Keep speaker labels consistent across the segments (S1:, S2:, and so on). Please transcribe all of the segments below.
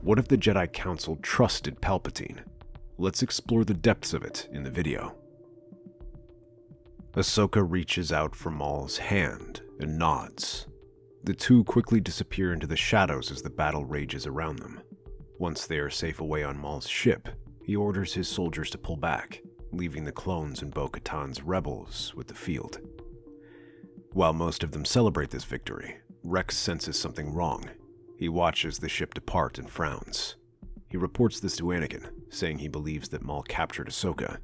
S1: What if the Jedi Council trusted Palpatine? Let's explore the depths of it in the video. Ahsoka reaches out for Maul's hand and nods. The two quickly disappear into the shadows as the battle rages around them. Once they are safe away on Maul's ship, he orders his soldiers to pull back, leaving the clones and Bo Katan's rebels with the field. While most of them celebrate this victory, Rex senses something wrong. He watches the ship depart and frowns. He reports this to Anakin, saying he believes that Maul captured Ahsoka.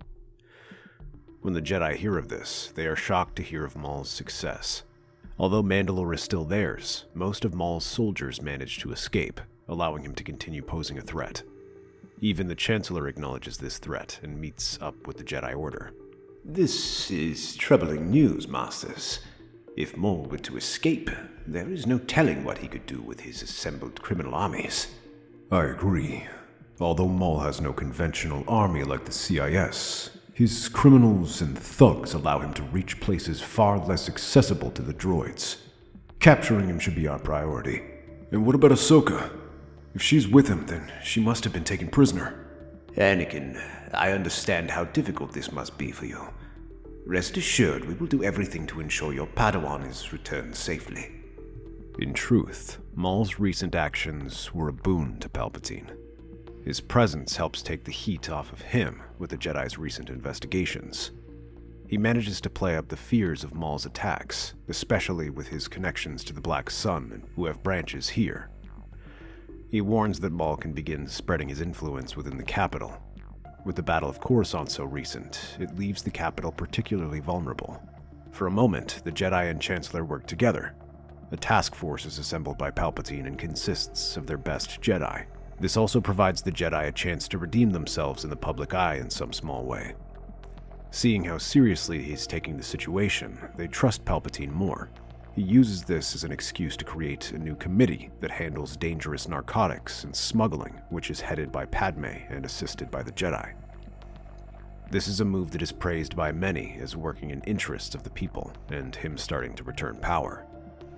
S1: When the Jedi hear of this, they are shocked to hear of Maul's success. Although Mandalore is still theirs, most of Maul's soldiers manage to escape, allowing him to continue posing a threat. Even the Chancellor acknowledges this threat and meets up with the Jedi Order.
S2: This is troubling news, Masters. If Maul were to escape, there is no telling what he could do with his assembled criminal armies.
S3: I agree. Although Maul has no conventional army like the CIS, his criminals and thugs allow him to reach places far less accessible to the droids. Capturing him should be our priority. And what about Ahsoka? If she's with him, then she must have been taken prisoner.
S2: Anakin, I understand how difficult this must be for you. Rest assured, we will do everything to ensure your Padawan is returned safely.
S1: In truth, Maul's recent actions were a boon to Palpatine. His presence helps take the heat off of him with the Jedi's recent investigations. He manages to play up the fears of Maul's attacks, especially with his connections to the Black Sun, who have branches here. He warns that Maul can begin spreading his influence within the capital. With the Battle of Coruscant so recent, it leaves the capital particularly vulnerable. For a moment, the Jedi and Chancellor work together. A task force is assembled by Palpatine and consists of their best Jedi. This also provides the Jedi a chance to redeem themselves in the public eye in some small way. Seeing how seriously he's taking the situation, they trust Palpatine more. He uses this as an excuse to create a new committee that handles dangerous narcotics and smuggling, which is headed by Padme and assisted by the Jedi. This is a move that is praised by many as working in interests of the people and him starting to return power.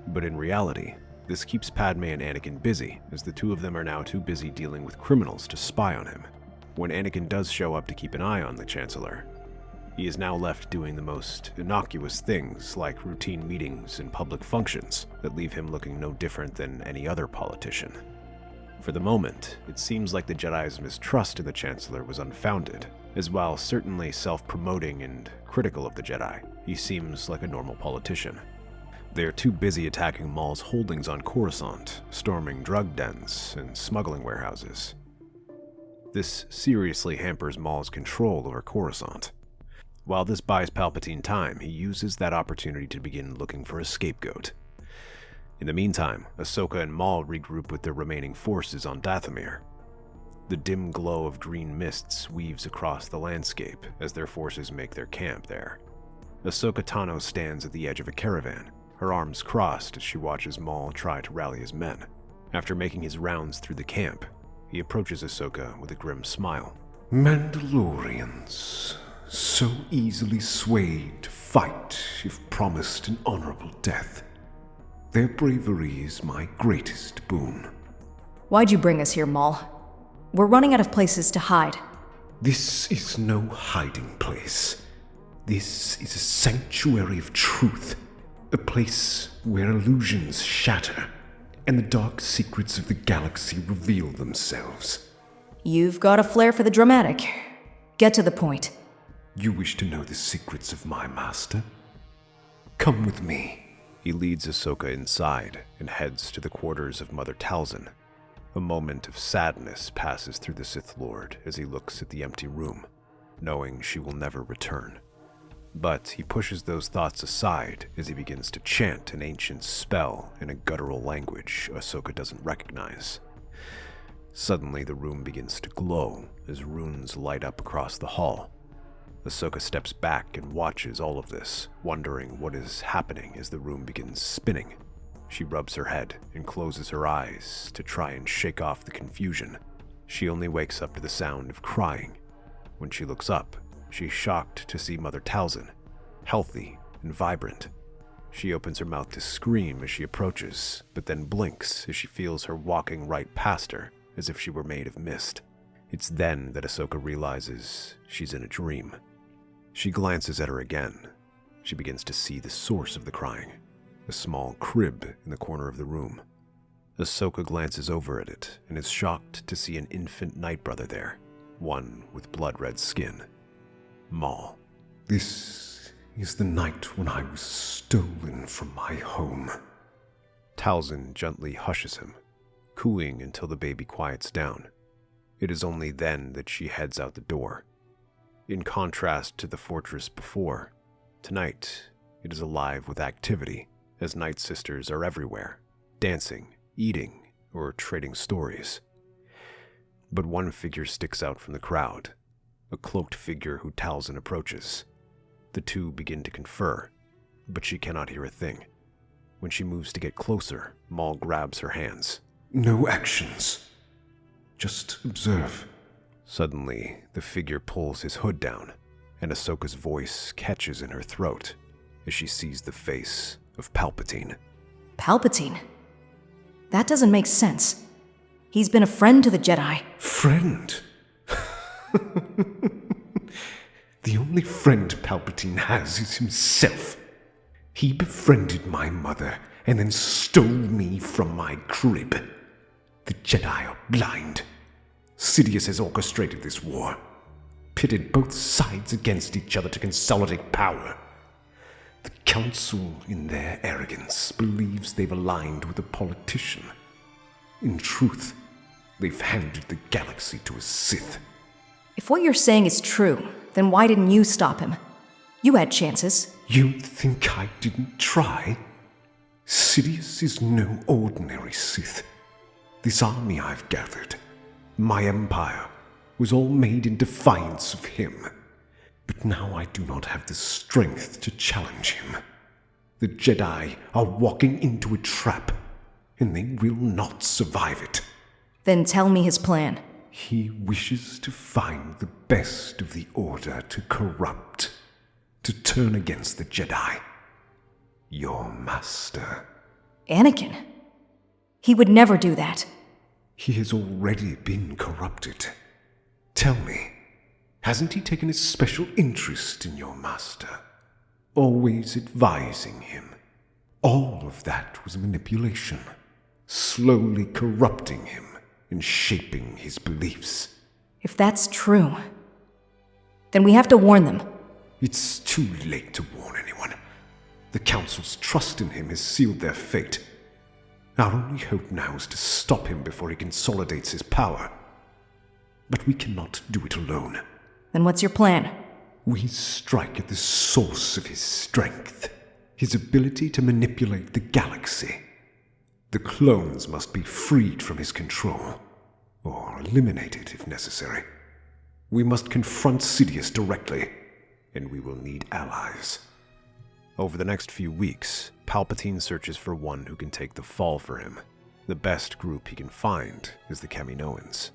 S1: But in reality, this keeps Padme and Anakin busy, as the two of them are now too busy dealing with criminals to spy on him. When Anakin does show up to keep an eye on the Chancellor, he is now left doing the most innocuous things like routine meetings and public functions that leave him looking no different than any other politician. For the moment, it seems like the Jedi's mistrust of the Chancellor was unfounded, as while certainly self-promoting and critical of the Jedi, he seems like a normal politician. They are too busy attacking Maul's holdings on Coruscant, storming drug dens and smuggling warehouses. This seriously hampers Maul's control over Coruscant. While this buys Palpatine time, he uses that opportunity to begin looking for a scapegoat. In the meantime, Ahsoka and Maul regroup with their remaining forces on Dathomir. The dim glow of green mists weaves across the landscape as their forces make their camp there. Ahsoka Tano stands at the edge of a caravan, her arms crossed as she watches Maul try to rally his men. After making his rounds through the camp, he approaches Ahsoka with a grim smile.
S3: Mandalorians, so easily swayed to fight if promised an honorable death. Their bravery is my greatest boon.
S4: Why'd you bring us here, Maul? We're running out of places to hide.
S3: This is no hiding place. This is a sanctuary of truth, a place where illusions shatter and the dark secrets of the galaxy reveal themselves.
S4: You've got a flair for the dramatic. Get to the point.
S3: You wish to know the secrets of my master? Come with me.
S1: He leads Ahsoka inside and heads to the quarters of Mother Talzin. A moment of sadness passes through the Sith Lord as he looks at the empty room, knowing she will never return. But he pushes those thoughts aside as he begins to chant an ancient spell in a guttural language Ahsoka doesn't recognize. Suddenly, the room begins to glow as runes light up across the hall. Ahsoka steps back and watches all of this, wondering what is happening as the room begins spinning. She rubs her head and closes her eyes to try and shake off the confusion. She only wakes up to the sound of crying. When she looks up, she's shocked to see Mother Talzin, healthy and vibrant. She opens her mouth to scream as she approaches, but then blinks as she feels her walking right past her as if she were made of mist. It's then that Ahsoka realizes she's in a dream. She glances at her again. She begins to see the source of the crying, a small crib in the corner of the room. Ahsoka glances over at it and is shocked to see an infant night brother there, one with blood-red skin. Maul.
S3: This is the night when I was stolen from my home.
S1: Talzin gently hushes him, cooing until the baby quiets down. It is only then that she heads out the door. In contrast to the fortress before, tonight it is alive with activity, as Night Sisters are everywhere, dancing, eating, or trading stories. But one figure sticks out from the crowd, a cloaked figure who Talzin approaches. The two begin to confer, but she cannot hear a thing. When she moves to get closer, Maul grabs her hands.
S3: No actions. Just observe.
S1: Suddenly, the figure pulls his hood down, and Ahsoka's voice catches in her throat as she sees the face of Palpatine.
S4: Palpatine? That doesn't make sense. He's been a friend to the Jedi.
S3: Friend? The only friend Palpatine has is himself. He befriended my mother and then stole me from my crib. The Jedi are blind. Sidious has orchestrated this war, pitted both sides against each other to consolidate power. The Council, in their arrogance, believes they've aligned with a politician. In truth, they've handed the galaxy to a Sith.
S4: If what you're saying is true, then why didn't you stop him? You had chances.
S3: You think I didn't try? Sidious is no ordinary Sith. This army I've gathered, my empire, was all made in defiance of him. But now I do not have the strength to challenge him. The Jedi are walking into a trap, and they will not survive it.
S4: Then tell me his plan.
S3: He wishes to find the best of the Order to corrupt, to turn against the Jedi. Your master.
S4: Anakin? He would never do that.
S3: He has already been corrupted. Tell me, hasn't he taken a special interest in your master? Always advising him. All of that was manipulation, slowly corrupting him and shaping his beliefs.
S4: If that's true, then we have to warn them.
S3: It's too late to warn anyone. The Council's trust in him has sealed their fate. Our only hope now is to stop him before he consolidates his power. But we cannot do it alone.
S4: Then what's your plan?
S3: We strike at the source of his strength, his ability to manipulate the galaxy. The clones must be freed from his control, or eliminated if necessary. We must confront Sidious directly, and we will need allies.
S1: Over the next few weeks, Palpatine searches for one who can take the fall for him. The best group he can find is the Kaminoans.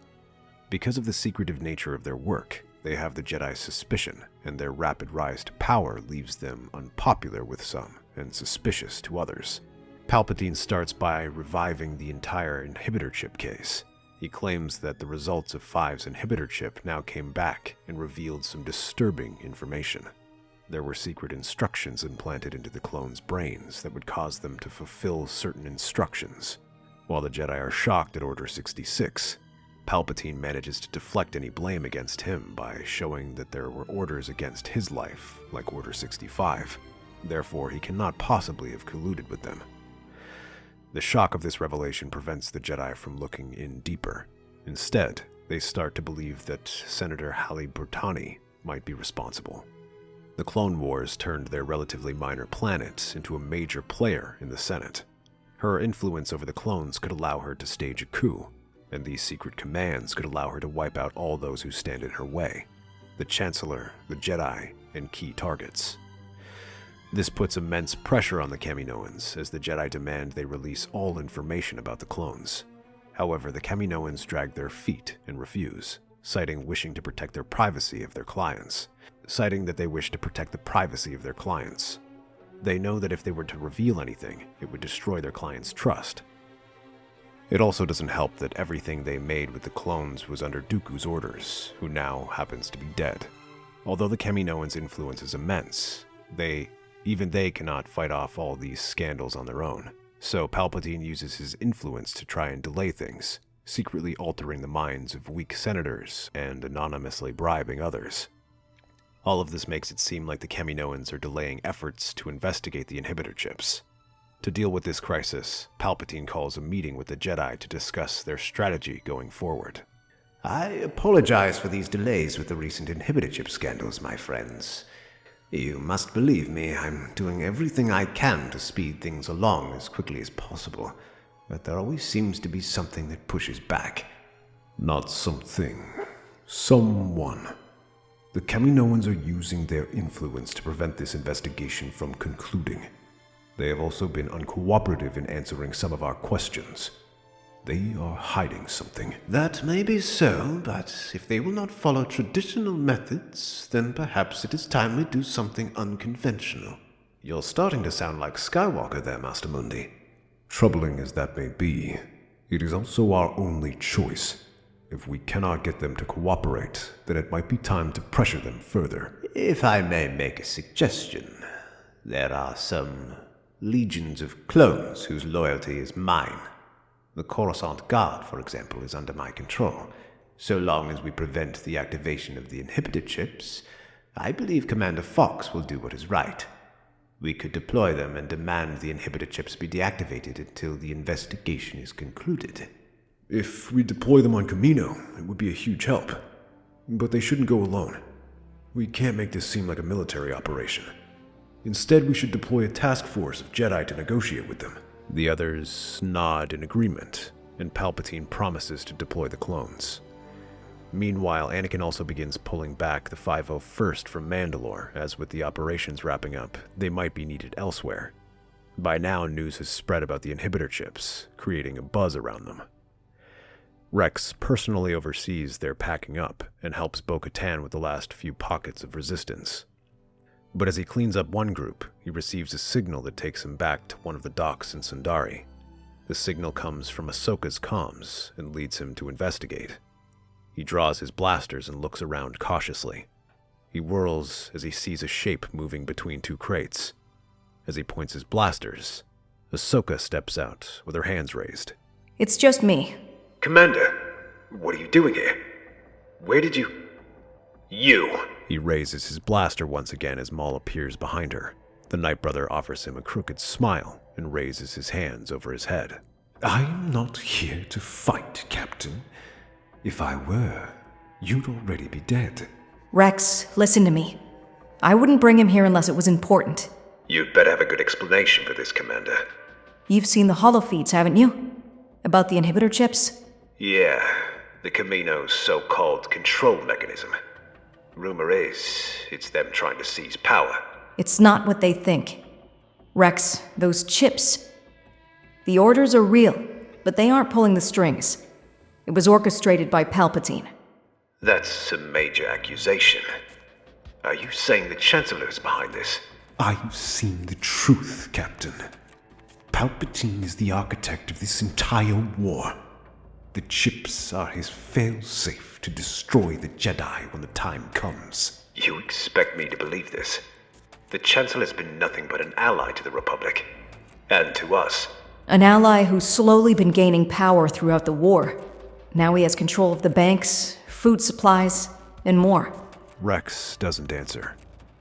S1: Because of the secretive nature of their work, they have the Jedi's suspicion, and their rapid rise to power leaves them unpopular with some and suspicious to others. Palpatine starts by reviving the entire inhibitor chip case. He claims that the results of Five's inhibitor chip now came back and revealed some disturbing information. There were secret instructions implanted into the clones' brains that would cause them to fulfill certain instructions. While the Jedi are shocked at Order 66, Palpatine manages to deflect any blame against him by showing that there were orders against his life, like Order 65. Therefore, he cannot possibly have colluded with them. The shock of this revelation prevents the Jedi from looking in deeper. Instead, they start to believe that Senator Hali Burtani might be responsible. The Clone Wars turned their relatively minor planet into a major player in the Senate. Her influence over the clones could allow her to stage a coup, and these secret commands could allow her to wipe out all those who stand in her way: the Chancellor, the Jedi, and key targets. This puts immense pressure on the Kaminoans, as the Jedi demand they release all information about the clones. However, the Kaminoans drag their feet and refuse, citing wishing to protect their privacy of their clients. They know that if they were to reveal anything, it would destroy their clients' trust. It also doesn't help that everything they made with the clones was under Dooku's orders, who now happens to be dead. Although the Kaminoans' influence is immense, even they cannot fight off all these scandals on their own. So Palpatine uses his influence to try and delay things, secretly altering the minds of weak senators and anonymously bribing others. All of this makes it seem like the Kaminoans are delaying efforts to investigate the inhibitor chips. To deal with this crisis, Palpatine calls a meeting with the Jedi to discuss their strategy going forward.
S2: I apologize for these delays with the recent inhibitor chip scandals, my friends. You must believe me, I'm doing everything I can to speed things along as quickly as possible, but there always seems to be something that pushes back.
S3: Not something. Someone. The Kaminoans are using their influence to prevent this investigation from concluding. They have also been uncooperative in answering some of our questions. They are hiding something.
S2: That may be so, but if they will not follow traditional methods, then perhaps it is time we do something unconventional. You're starting to sound like Skywalker there, Master Mundi.
S3: Troubling as that may be, it is also our only choice. If we cannot get them to cooperate, then it might be time to pressure them further.
S2: If I may make a suggestion, there are some legions of clones whose loyalty is mine. The Coruscant Guard, for example, is under my control. So long as we prevent the activation of the inhibitor chips, I believe Commander Fox will do what is right. We could deploy them and demand the inhibitor chips be deactivated until the investigation is concluded.
S3: If we deploy them on Kamino, it would be a huge help. But they shouldn't go alone. We can't make this seem like a military operation. Instead, we should deploy a task force of Jedi to negotiate with them.
S1: The others nod in agreement, and Palpatine promises to deploy the clones. Meanwhile, Anakin also begins pulling back the 501st from Mandalore, as with the operations wrapping up, they might be needed elsewhere. By now, news has spread about the inhibitor chips, creating a buzz around them. Rex personally oversees their packing up and helps Bo Katan with the last few pockets of resistance. But as he cleans up one group, he receives a signal that takes him back to one of the docks in Sundari. The signal comes from Ahsoka's comms and leads him to investigate. He draws his blasters and looks around cautiously. He whirls as he sees a shape moving between two crates. As he points his blasters, Ahsoka steps out with her hands raised.
S4: It's just me.
S5: Commander, what are you doing here? Where did you...
S1: He raises his blaster once again as Maul appears behind her. The Night Brother offers him a crooked smile and raises his hands over his head.
S3: I'm not here to fight, Captain. If I were, you'd already be dead.
S4: Rex, listen to me. I wouldn't bring him here unless it was important.
S5: You'd better have a good explanation for this, Commander.
S4: You've seen the holofeeds, haven't you? About the inhibitor chips?
S5: Yeah, the Kamino's so-called control mechanism. Rumor is, it's them trying to seize power.
S4: It's not what they think. Rex, those chips. The orders are real, but they aren't pulling the strings. It was orchestrated by Palpatine.
S5: That's a major accusation. Are you saying the Chancellor's behind this?
S3: I've seen the truth, Captain. Palpatine is the architect of this entire war. The chips are his fail-safe to destroy the Jedi when the time comes.
S5: You expect me to believe this? The Chancellor's been nothing but an ally to the Republic. And to us.
S4: An ally who's slowly been gaining power throughout the war. Now he has control of the banks, food supplies, and more.
S1: Rex doesn't answer,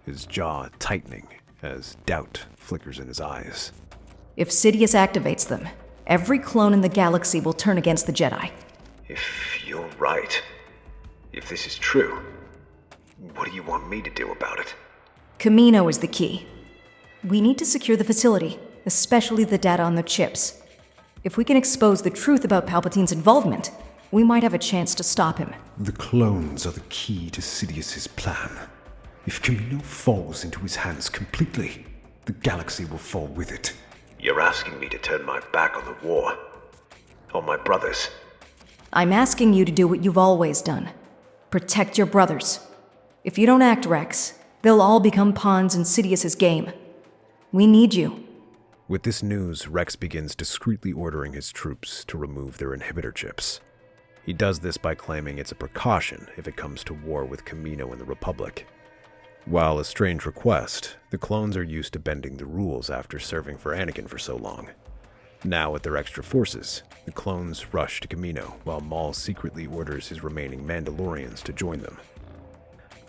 S1: his jaw tightening as doubt flickers in his eyes.
S4: If Sidious activates them, every clone in the galaxy will turn against the Jedi.
S5: If you're right, if this is true, what do you want me to do about it?
S4: Kamino is the key. We need to secure the facility, especially the data on the chips. If we can expose the truth about Palpatine's involvement, we might have a chance to stop him.
S3: The clones are the key to Sidious's plan. If Kamino falls into his hands completely, the galaxy will fall with it.
S5: You're asking me to turn my back on the war. On my brothers.
S4: I'm asking you to do what you've always done. Protect your brothers. If you don't act, Rex, they'll all become pawns in Sidious's game. We need you.
S1: With this news, Rex begins discreetly ordering his troops to remove their inhibitor chips. He does this by claiming it's a precaution if it comes to war with Kamino and the Republic. While a strange request, the clones are used to bending the rules after serving for Anakin for so long. Now with their extra forces, the clones rush to Kamino while Maul secretly orders his remaining Mandalorians to join them.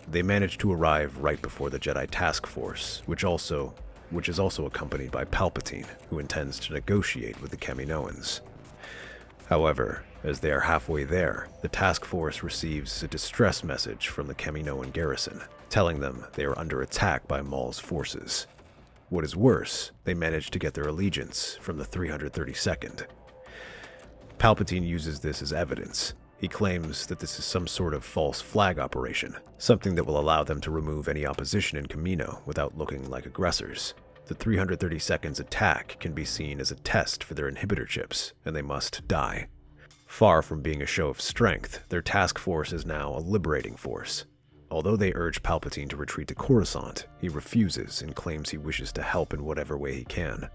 S1: They manage to arrive right before the Jedi Task Force, which is also accompanied by Palpatine, who intends to negotiate with the Kaminoans. However, as they are halfway there, the task force receives a distress message from the Kaminoan garrison, telling them they are under attack by Maul's forces. What is worse, they manage to get their allegiance from the 332nd. Palpatine uses this as evidence. He claims that this is some sort of false flag operation, something that will allow them to remove any opposition in Kamino without looking like aggressors. The 332nd's attack can be seen as a test for their inhibitor chips, and they must die. Far from being a show of strength, their task force is now a liberating force. Although they urge Palpatine to retreat to Coruscant, he refuses and claims he wishes to help in whatever way he can.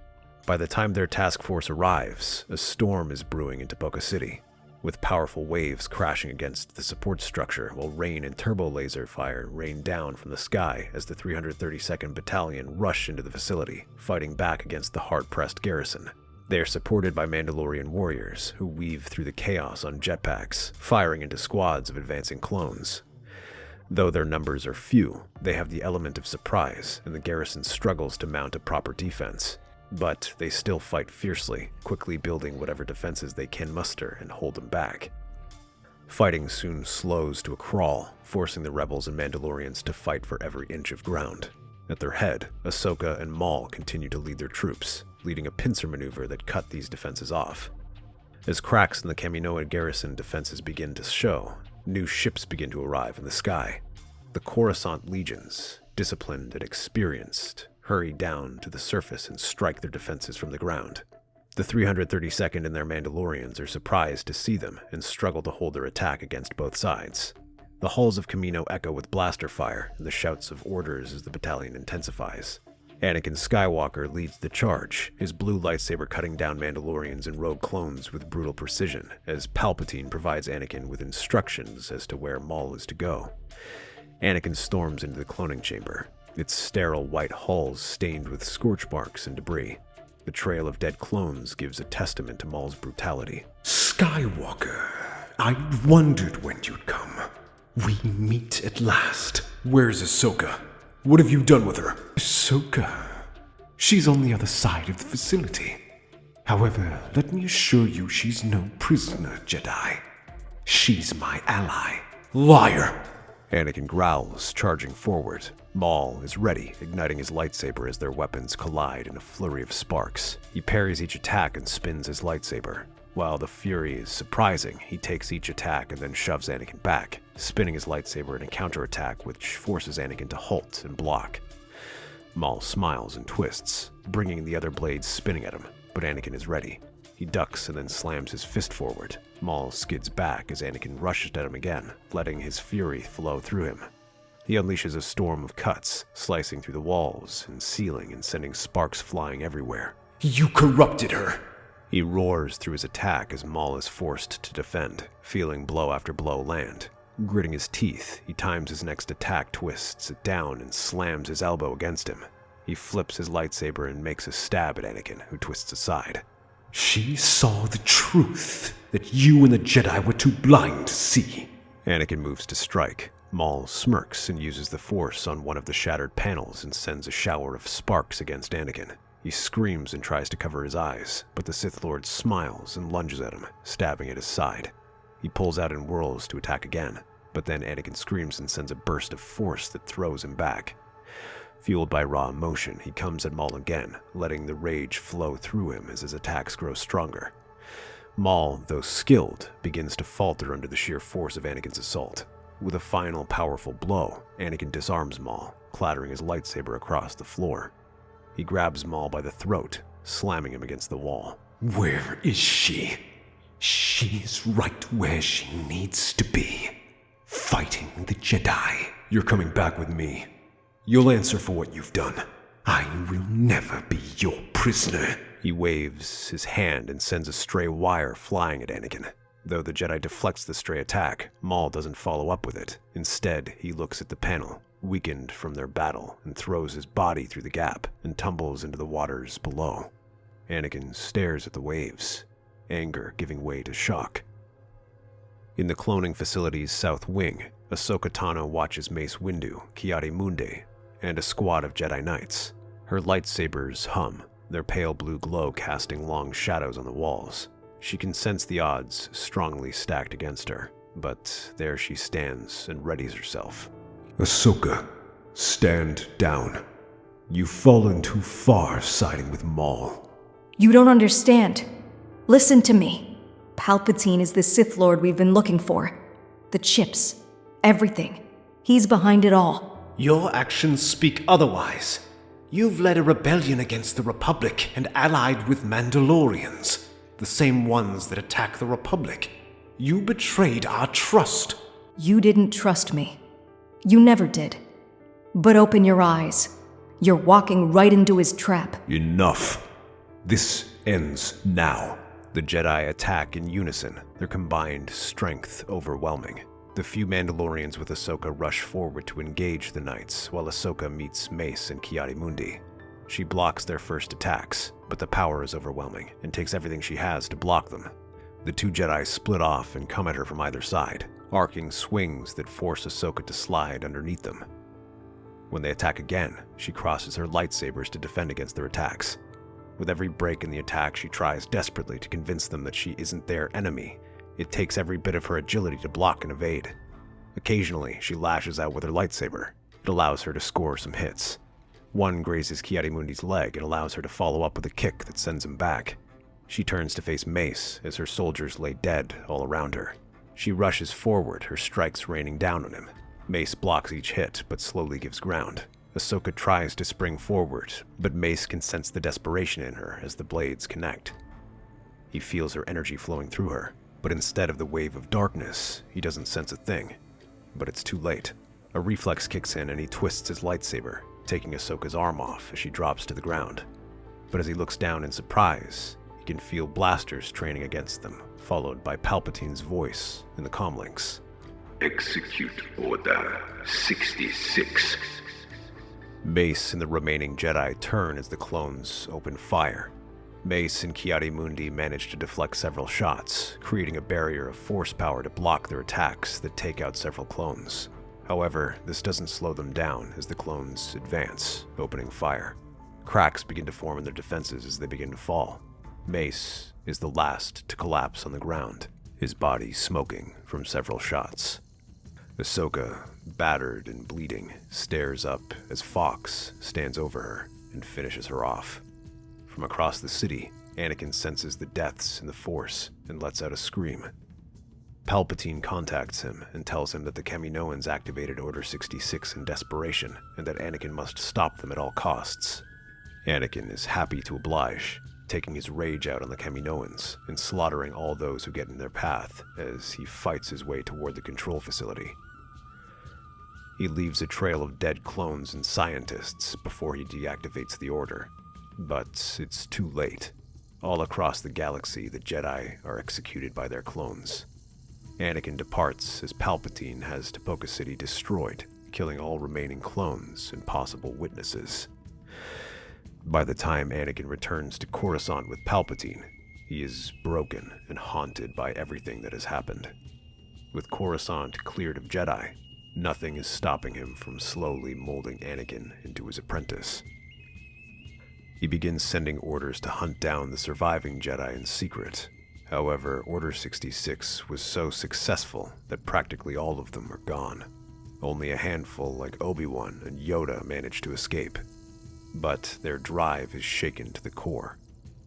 S1: By the time their task force arrives, a storm is brewing into Boca City, with powerful waves crashing against the support structure while rain and turbo laser fire rain down from the sky as the 332nd Battalion rush into the facility, fighting back against the hard-pressed garrison. They are supported by Mandalorian warriors who weave through the chaos on jetpacks, firing into squads of advancing clones. Though their numbers are few, they have the element of surprise, and the garrison struggles to mount a proper defense. But they still fight fiercely, quickly building whatever defenses they can muster and hold them back. Fighting soon slows to a crawl, forcing the rebels and Mandalorians to fight for every inch of ground. At their head, Ahsoka and Maul continue to lead their troops, leading a pincer maneuver that cut these defenses off. As cracks in the Kaminoan garrison defenses begin to show, new ships begin to arrive in the sky. The Coruscant legions, disciplined and experienced, hurry down to the surface and strike their defenses from the ground. The 332nd and their Mandalorians are surprised to see them and struggle to hold their attack against both sides. The halls of Kamino echo with blaster fire and the shouts of orders as the battalion intensifies. Anakin Skywalker leads the charge, his blue lightsaber cutting down Mandalorians and rogue clones with brutal precision, as Palpatine provides Anakin with instructions as to where Maul is to go. Anakin storms into the cloning chamber, its sterile white halls stained with scorch marks and debris. The trail of dead clones gives a testament to Maul's brutality.
S3: Skywalker, I wondered when you'd come. We meet at last. Where's Ahsoka? What have you done with her? Ahsoka? She's on the other side of the facility. However, let me assure you she's no prisoner, Jedi. She's my ally. Liar!
S1: Anakin growls, charging forward. Maul is ready, igniting his lightsaber as their weapons collide in a flurry of sparks. He parries each attack and spins his lightsaber. While the fury is surprising, he takes each attack and then shoves Anakin back, spinning his lightsaber in a counterattack which forces Anakin to halt and block. Maul smiles and twists, bringing the other blades spinning at him, but Anakin is ready. He ducks and then slams his fist forward. Maul skids back as Anakin rushes at him again, letting his fury flow through him. He unleashes a storm of cuts, slicing through the walls and ceiling and sending sparks flying everywhere.
S3: You corrupted her!
S1: He roars through his attack as Maul is forced to defend, feeling blow after blow land. Gritting his teeth, he times his next attack, twists it down, and slams his elbow against him. He flips his lightsaber and makes a stab at Anakin, who twists aside.
S3: She saw the truth that you and the Jedi were too blind to see.
S1: Anakin moves to strike. Maul smirks and uses the Force on one of the shattered panels and sends a shower of sparks against Anakin. He screams and tries to cover his eyes, but the Sith Lord smiles and lunges at him, stabbing at his side. He pulls out and whirls to attack again, but then Anakin screams and sends a burst of force that throws him back. Fueled by raw emotion, he comes at Maul again, letting the rage flow through him as his attacks grow stronger. Maul, though skilled, begins to falter under the sheer force of Anakin's assault. With a final powerful blow, Anakin disarms Maul, clattering his lightsaber across the floor. He grabs Maul by the throat, slamming him against the wall.
S3: Where is she? She's right where she needs to be. Fighting the Jedi. You're coming back with me. You'll answer for what you've done.
S2: I will never be your prisoner.
S1: He waves his hand and sends a stray wire flying at Anakin. Though the Jedi deflects the stray attack, Maul doesn't follow up with it. Instead, he looks at the panel, weakened from their battle, and throws his body through the gap and tumbles into the waters below. Anakin stares at the waves, anger giving way to shock. In the cloning facility's south wing, Ahsoka Tano watches Mace Windu, Ki-Adi-Mundi, and a squad of Jedi Knights. Her lightsabers hum, their pale blue glow casting long shadows on the walls. She can sense the odds strongly stacked against her, but there she stands and readies herself.
S3: Ahsoka, stand down. You've fallen too far siding with Maul.
S4: You don't understand. Listen to me. Palpatine is the Sith Lord we've been looking for. The chips. Everything. He's behind it all.
S2: Your actions speak otherwise. You've led a rebellion against the Republic and allied with Mandalorians, the same ones that attack the Republic. You betrayed our trust.
S4: You didn't trust me. You never did. But open your eyes. You're walking right into his trap.
S3: Enough. This ends now.
S1: The Jedi attack in unison, their combined strength overwhelming. The few Mandalorians with Ahsoka rush forward to engage the Knights, while Ahsoka meets Mace and Ki-Adi-Mundi. She blocks their first attacks, but the power is overwhelming, and takes everything she has to block them. The two Jedi split off and come at her from either side, arcing swings that force Ahsoka to slide underneath them. When they attack again, she crosses her lightsabers to defend against their attacks. With every break in the attack, she tries desperately to convince them that she isn't their enemy. It takes every bit of her agility to block and evade. Occasionally, she lashes out with her lightsaber. It allows her to score some hits. One grazes Ki-Adi-Mundi's leg and allows her to follow up with a kick that sends him back. She turns to face Mace as her soldiers lay dead all around her. She rushes forward, her strikes raining down on him. Mace blocks each hit, but slowly gives ground. Ahsoka tries to spring forward, but Mace can sense the desperation in her as the blades connect. He feels her energy flowing through her, but instead of the wave of darkness, he doesn't sense a thing. But it's too late. A reflex kicks in and he twists his lightsaber, taking Ahsoka's arm off as she drops to the ground. But as he looks down in surprise, he can feel blasters training against them, followed by Palpatine's voice in the comlinks.
S5: Execute Order 66.
S1: Mace and the remaining Jedi turn as the clones open fire. Mace and Ki-Adi-Mundi manage to deflect several shots, creating a barrier of force power to block their attacks that take out several clones. However, this doesn't slow them down as the clones advance, opening fire. Cracks begin to form in their defenses as they begin to fall. Mace is the last to collapse on the ground, his body smoking from several shots. Ahsoka, battered and bleeding, stares up as Fox stands over her and finishes her off. From across the city, Anakin senses the deaths in the Force and lets out a scream. Palpatine contacts him and tells him that the Kaminoans activated Order 66 in desperation and that Anakin must stop them at all costs. Anakin is happy to oblige, taking his rage out on the Kaminoans and slaughtering all those who get in their path as he fights his way toward the control facility. He leaves a trail of dead clones and scientists before he deactivates the Order. But it's too late. All across the galaxy, the Jedi are executed by their clones. Anakin departs as Palpatine has Tipoca City destroyed, killing all remaining clones and possible witnesses. By the time Anakin returns to Coruscant with Palpatine, he is broken and haunted by everything that has happened. With Coruscant cleared of Jedi, nothing is stopping him from slowly molding Anakin into his apprentice. He begins sending orders to hunt down the surviving Jedi in secret. However, Order 66 was so successful that practically all of them are gone. Only a handful like Obi-Wan and Yoda managed to escape. But their drive is shaken to the core.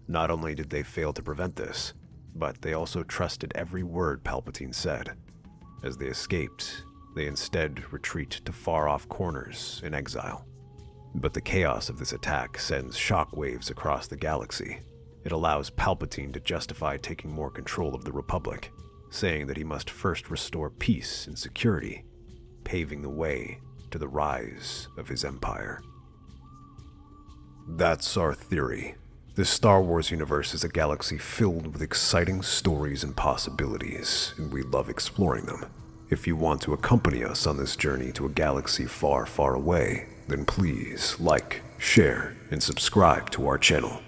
S1: Not only did they fail to prevent this, but they also trusted every word Palpatine said. As they escaped, they instead retreat to far-off corners in exile. But the chaos of this attack sends shockwaves across the galaxy. It allows Palpatine to justify taking more control of the Republic, saying that he must first restore peace and security, paving the way to the rise of his empire.
S3: That's our theory. The Star Wars universe is a galaxy filled with exciting stories and possibilities, and we love exploring them. If you want to accompany us on this journey to a galaxy far, far away, then please like, share, and subscribe to our channel.